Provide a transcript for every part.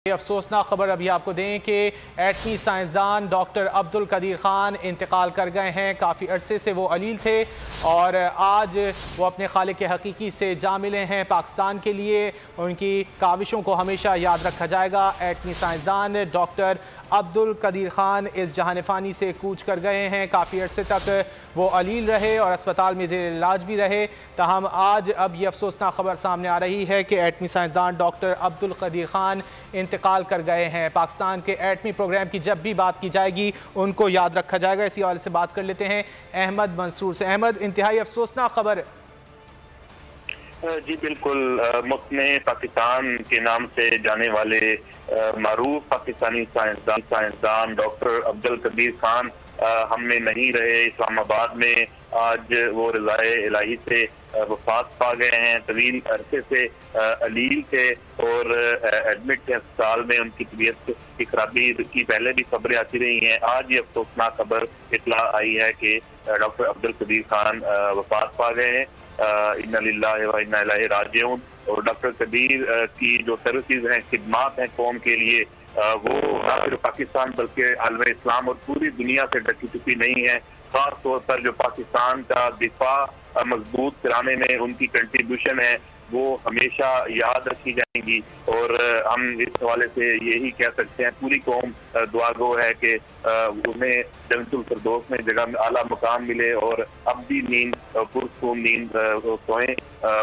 अफसोसनाक खबर अभी आपको दें कि एटमी साइंसदान डॉक्टर अब्दुल कदीर खान इंतकाल कर गए हैं। काफ़ी अरसे से वो अलील थे और आज वो अपने खालिक हकीकी से जा मिले हैं। पाकिस्तान के लिए उनकी काविशों को हमेशा याद रखा जाएगा। एटमी साइंसदान डॉक्टर अब्दुल कदीर खान इस जहानफानी से कूच कर गए हैं। काफ़ी अरसे तक वो अलील रहे और अस्पताल में ज़ेर इलाज भी रहे। ताहम आज अब ये अफसोसनाक खबर सामने आ रही है कि एटमी साइंसदान डॉक्टर अब्दुल कदीर खान इंतकाल कर गए हैं। पाकिस्तान के एटमी प्रोग्राम की जब भी बात की जाएगी उनको याद रखा जाएगा। इसी हवाले से बात कर लेते हैं अहमद मंसूर से। अहमद, इंतहाई अफसोसनाक खबर। जी बिल्कुल, मुल्क में पाकिस्तान के नाम से जाने वाले मारूफ पाकिस्तानी साइंसदान डॉक्टर अब्दुल कदीर खान हम में नहीं रहे। इस्लामाबाद में आज वो रज़ाए इलाही से वफात पा गए हैं। तवील अरसे से अलील थे और एडमिट थे अस्पताल में। उनकी तबीयत की खराबी की पहले भी खबरें आती रही हैं। आज ये अफसोसनाक खबर इतला आई है कि डॉक्टर अब्दुल कदीर खान वफात पा गए हैं। इन्ना लिल्लाहि व इन्ना इलैहि राजिऊन। और डॉक्टर कदीर की जो सर्विसेज हैं, खिदमात हैं कौम के लिए, वो न सिर्फ पाकिस्तान बल्कि आलम इस्लाम और पूरी दुनिया से ढकी छुपी नहीं है। खास तौर पर जो पाकिस्तान का दिफा मजबूत कराने में उनकी कंट्रीब्यूशन है वो हमेशा याद रखी जाएंगी। और हम इस हवाले से यही कह सकते हैं, पूरी कौम दुआगो है कि उन्हें जन्नतुल फिरदौस में जगह आला मुकाम मिले और अब भी नींद पुरसकून नींद सोएं।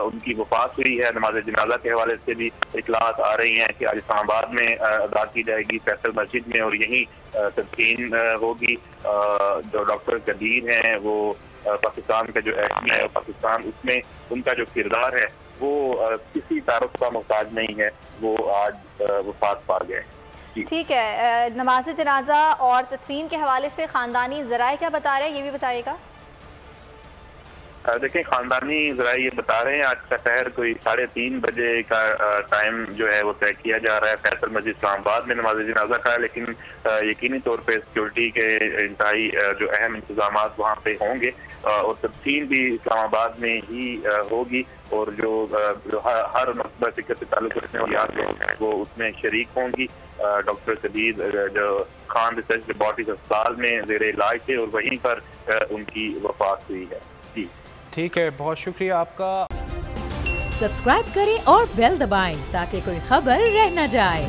उनकी वफात हुई है। नमाज जनाजा के हवाले से भी इतलात आ रही हैं कि आज इस्लामाबाद में अदा की जाएगी फैसल मस्जिद में और यहीं तदफीन होगी। जो डॉक्टर कदीर हैं वो पाकिस्तान का जो एटमी है पाकिस्तान, उसमें उनका जो किरदार है वो किसी तारुफ का मोहताज नहीं है। वो आज वफात पा गए। ठीक है, नमाज जनाजा और तदफीन के हवाले से ख़ानदानी ज़राए क्या बता रहे हैं, ये भी बताइएगा। देखिए, खानदानी ज़राए ये बता रहे हैं आज का शहर कोई 3:30 बजे का टाइम जो है वो तय किया जा रहा है। फैसल मस्जिद इस्लामाबाद में नमाज जनाजा का है, लेकिन यकीनी तौर पे सिक्योरिटी के इंतहाई जो अहम इंतजाम वहाँ पे होंगे और तदफीन भी इस्लामाबाद में ही होगी। और जो हर मकबरा फिक्र से ताल्लुक़ रखने वाली हैं वो उसमें शरीक होंगी। डॉक्टर कदीर जो खान रिसर्च लेबॉर्ट्रीज अस्पताल में ज़ेर इलाज थे और वहीं पर उनकी वफात हुई है। जी ठीक है, बहुत शुक्रिया आपका। सब्सक्राइब करें और बेल दबाएं ताकि कोई खबर रह न जाए।